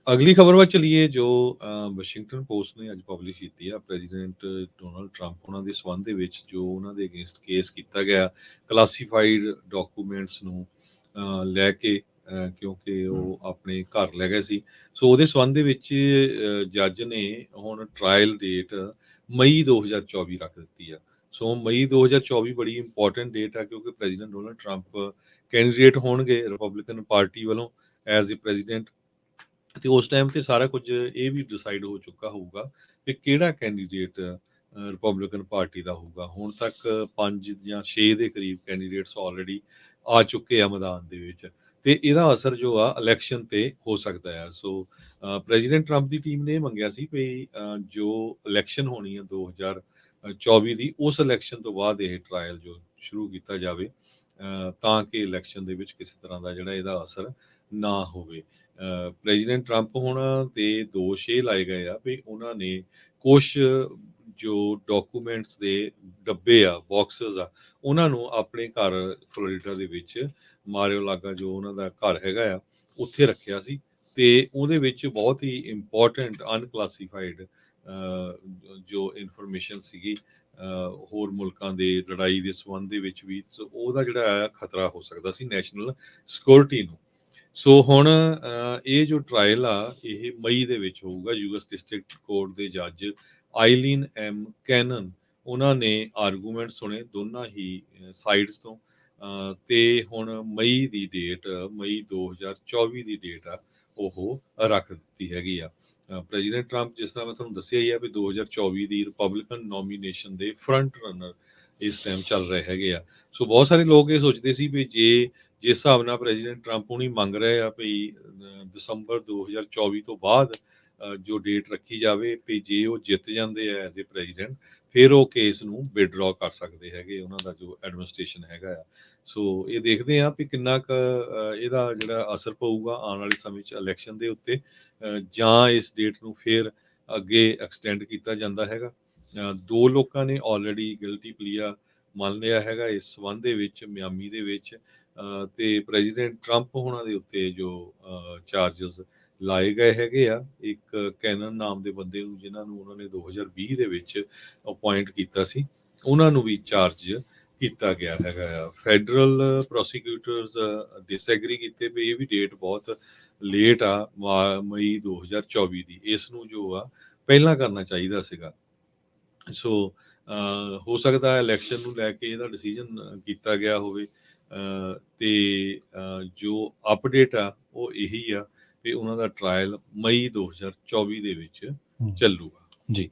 ਅਗਲੀ ਖਬਰ ਵੱਲ ਚਲੀਏ ਜੋ ਵਾਸ਼ਿੰਗਟਨ ਪੋਸਟ ਨੇ ਅੱਜ ਪਬਲਿਸ਼ ਕੀਤੀ ਆ ਪ੍ਰੈਜ਼ੀਡੈਂਟ ਡੋਨਾਲਡ ਟਰੰਪ ਉਹਨਾਂ ਦੇ ਸੰਬੰਧ ਦੇ ਵਿੱਚ ਜੋ ਉਹਨਾਂ ਦੇ ਅਗੇਂਸਟ ਕੇਸ ਕੀਤਾ ਗਿਆ ਕਲਾਸੀਫਾਈਡ ਡਾਕੂਮੈਂਟਸ ਨੂੰ ਲੈ ਕੇ ਕਿਉਂਕਿ ਉਹ ਆਪਣੇ ਘਰ ਲੈ ਗਏ ਸੀ। ਸੋ ਉਹਦੇ ਸੰਬੰਧ ਦੇ ਵਿੱਚ ਜੱਜ ਨੇ ਹੁਣ ਟਰਾਇਲ ਡੇਟ ਮਈ 2024 ਰੱਖ ਦਿੱਤੀ ਆ। ਸੋ ਮਈ 2024 ਬੜੀ ਇੰਪੋਰਟੈਂਟ ਡੇਟ ਆ ਕਿਉਂਕਿ ਪ੍ਰੈਜ਼ੀਡੈਂਟ ਡੋਨਾਲਡ ਟਰੰਪ ਕੈਂਡੀਡੇਟ ਹੋਣਗੇ ਰਿਪਬਲਿਕਨ ਪਾਰਟੀ ਵੱਲੋਂ ਐਜ਼ ਏ ਪ੍ਰੈਜ਼ੀਡੈਂਟ। ਤੇ ਉਸ ਟਾਈਮ ਤੇ ਸਾਰਾ ਕੁਝ ਇਹ ਵੀ ਡਿਸਾਈਡ ਹੋ ਚੁੱਕਾ ਹੋਊਗਾ ਕਿ ਕਿਹੜਾ ਕੈਂਡੀਡੇਟ ਰਿਪਬਲਿਕਨ ਪਾਰਟੀ ਦਾ ਹੋਊਗਾ। ਹੁਣ ਤੱਕ 5 ਜਾਂ 6 ਦੇ ਕਰੀਬ ਕੈਂਡੀਡੇਟਸ ਆਲਰੇਡੀ ਆ ਚੁੱਕੇ ਆ ਮੈਦਾਨ ਦੇ ਵਿੱਚ ਤੇ ਇਹਦਾ ਅਸਰ ਜੋ ਆ ਇਲੈਕਸ਼ਨ ਤੇ ਹੋ ਸਕਦਾ ਆ। ਸੋ ਪ੍ਰੈਜ਼ੀਡੈਂਟ ਟਰੰਪ ਦੀ ਟੀਮ ਨੇ ਇਹ ਮੰਗਿਆ ਸੀ ਵੀ ਜੋ ਇਲੈਕਸ਼ਨ ਹੋਣੀ ਆ 2024 ਦੀ ਉਸ ਇਲੈਕਸ਼ਨ ਤੋਂ ਬਾਅਦ ਇਹ ਟਰਾਇਲ ਜੋ ਸ਼ੁਰੂ ਕੀਤਾ ਜਾਵੇ ਤਾਂ ਕਿ ਇਲੈਕਸ਼ਨ ਦੇ ਵਿੱਚ ਕਿਸੇ ਤਰ੍ਹਾਂ ਦਾ ਜਿਹੜਾ ਇਹਦਾ ਅਸਰ ਨਾ ਹੋਵੇ। ਪ੍ਰੈਜ਼ੀਡੈਂਟ ਟਰੰਪ ਹੋਣਾ ਤੇ ਦੋਸ਼ ਇਹ ਲਾਏ ਗਏ ਆ ਵੀ ਉਹਨਾਂ ਨੇ ਕੁਛ ਜੋ ਡਾਕੂਮੈਂਟਸ ਦੇ ਡੱਬੇ ਆ ਬਾਕਸਸ ਆ ਉਹਨਾਂ ਨੂੰ ਆਪਣੇ ਘਰ ਫਲੋਰੀਡਾ ਦੇ ਵਿੱਚ ਮਾਰਿਓ ਲਾਗਾ ਜੋ ਉਹਨਾਂ ਦਾ ਘਰ ਹੈਗਾ ਆ ਉੱਥੇ ਰੱਖਿਆ ਸੀ ਤੇ ਉਹਦੇ ਵਿੱਚ ਬਹੁਤ ਹੀ ਇੰਪੋਰਟੈਂਟ ਅਨਕਲਾਸੀਫਾਈਡ ਜੋ ਇਨਫੋਰਮੇਸ਼ਨ ਸੀਗੀ ਹੋਰ ਮੁਲਕਾਂ ਦੇ ਲੜਾਈ ਦੇ ਸੰਬੰਧ ਦੇ ਵਿੱਚ ਵੀ ਉਹਦਾ ਜਿਹੜਾ ਆ ਖਤਰਾ ਹੋ ਸਕਦਾ ਸੀ ਨੈਸ਼ਨਲ ਸਿਕਿਉਰਿਟੀ ਨੂੰ। ਸੋ ਹੁਣ ਇਹ ਜੋ ਟਰਾਇਲ ਆ ਇਹ ਮਈ ਦੇ ਵਿੱਚ ਹੋਊਗਾ। ਯੂਐਸ ਡਿਸਟ੍ਰਿਕਟ ਕੋਰਟ ਦੇ ਜੱਜ ਆਈਲੀਨ ਐਮ ਕੈਨਨ ਉਹਨਾਂ ਨੇ ਆਰਗੂਮੈਂਟ ਸੁਣੇ ਦੋਨਾਂ ਹੀ ਸਾਈਡਸ ਤੋਂ ਤੇ ਹੁਣ ਮਈ ਦੀ ਡੇਟ ਮਈ 2024 ਦੀ ਡੇਟ ਆ ਉਹ ਰੱਖ ਦਿੱਤੀ ਹੈਗੀ ਆ। ਪ੍ਰੈਜ਼ੀਡੈਂਟ ਟਰੰਪ ਜਿਸ ਤਰ੍ਹਾਂ ਮੈਂ ਤੁਹਾਨੂੰ ਦੱਸਿਆ ਹੀ ਆ ਵੀ 2024 ਦੀ ਰਿਪਬਲਿਕਨ ਨੋਮੀਨੇਸ਼ਨ ਦੇ ਫਰੰਟ ਰਨਰ ਇਸ ਟਾਈਮ ਚੱਲ ਰਹੇ ਹੈਗੇ ਆ। ਸੋ ਬਹੁਤ ਸਾਰੇ ਲੋਕ ਇਹ ਸੋਚਦੇ ਸੀ ਵੀ ਜਿਸ ਹਿਸਾਬ ਨਾਲ ਪ੍ਰੈਜ਼ੀਡੈਂਟ ਟਰੰਪ ਹੁਣੀ ਮੰਗ ਰਹੇ ਆ ਵੀ ਦਸੰਬਰ 2024 ਤੋਂ ਬਾਅਦ ਜੋ ਡੇਟ ਰੱਖੀ ਜਾਵੇ ਵੀ ਜੇ ਉਹ ਜਿੱਤ ਜਾਂਦੇ ਆ ਐਜ਼ ਏ ਪ੍ਰੈਜ਼ੀਡੈਂਟ ਫਿਰ ਉਹ ਕੇਸ ਨੂੰ ਵਿਡਰਾਅ ਕਰ ਸਕਦੇ ਹੈਗੇ ਉਹਨਾਂ ਦਾ ਜੋ ਐਡਮਿਨਿਸਟ੍ਰੇਸ਼ਨ ਹੈਗਾ ਆ। ਸੋ ਇਹ ਦੇਖਦੇ ਆ ਵੀ ਕਿੰਨਾ ਕੁ ਇਹਦਾ ਜਿਹੜਾ ਅਸਰ ਪਊਗਾ ਆਉਣ ਵਾਲੇ ਸਮੇਂ 'ਚ ਇਲੈਕਸ਼ਨ ਦੇ ਉੱਤੇ ਜਾਂ ਇਸ ਡੇਟ ਨੂੰ ਫਿਰ ਅੱਗੇ ਐਕਸਟੈਂਡ ਕੀਤਾ ਜਾਂਦਾ ਹੈਗਾ। ਦੋ ਲੋਕਾਂ ਨੇ ਆਲਰੇਡੀ ਗਿਲਟੀ ਪਲੀਆ ਮੰਨ ਲਿਆ ਹੈਗਾ ਇਸ ਸੰਬੰਧ ਦੇ ਵਿੱਚ ਮਿਆਮੀ ਦੇ ਵਿੱਚ ਤੇ ਪ੍ਰੈਜ਼ੀਡੈਂਟ ਟਰੰਪ ਹੋਣਾ ਦੇ ਉੱਤੇ ਜੋ ਚਾਰਜਸ ਲਾਏ ਗਏ ਹੈਗੇ ਆ ਇੱਕ ਕੈਨਨ ਨਾਮ ਦੇ ਬੰਦੇ ਨੂੰ ਜਿਨ੍ਹਾਂ ਨੂੰ ਉਹਨਾਂ ਨੇ 2020 ਦੇ ਵਿੱਚ ਅਪਾਇੰਟ ਕੀਤਾ ਸੀ ਉਹਨਾਂ ਨੂੰ ਵੀ ਚਾਰਜ ਕੀਤਾ ਗਿਆ ਹੈਗਾ ਆ। ਫੈਡਰਲ ਪ੍ਰੋਸੀਕਿਊਟਰਸ ਡਿਸਐਗਰੀ ਕੀਤੇ ਵੀ ਇਹ ਵੀ ਡੇਟ ਬਹੁਤ ਲੇਟ ਆ ਮਈ 2024 ਦੀ ਇਸ ਨੂੰ ਜੋ ਆ ਪਹਿਲਾਂ ਕਰਨਾ ਚਾਹੀਦਾ ਸੀਗਾ। ਸੋ ਹੋ ਸਕਦਾ ਇਲੈਕਸ਼ਨ ਨੂੰ ਲੈ ਕੇ ਇਹਦਾ ਡਿਸੀਜਨ ਕੀਤਾ ਗਿਆ ਹੋਵੇ ਤੇ ਜੋ ਅਪਡੇਟ ਆ ਉਹ ਇਹੀ ਆ ਵੀ ਉਹਨਾਂ ਦਾ ਟਰਾਇਲ ਮਈ 2024 ਦੇ ਵਿੱਚ ਚੱਲੂਗਾ। ਜੀ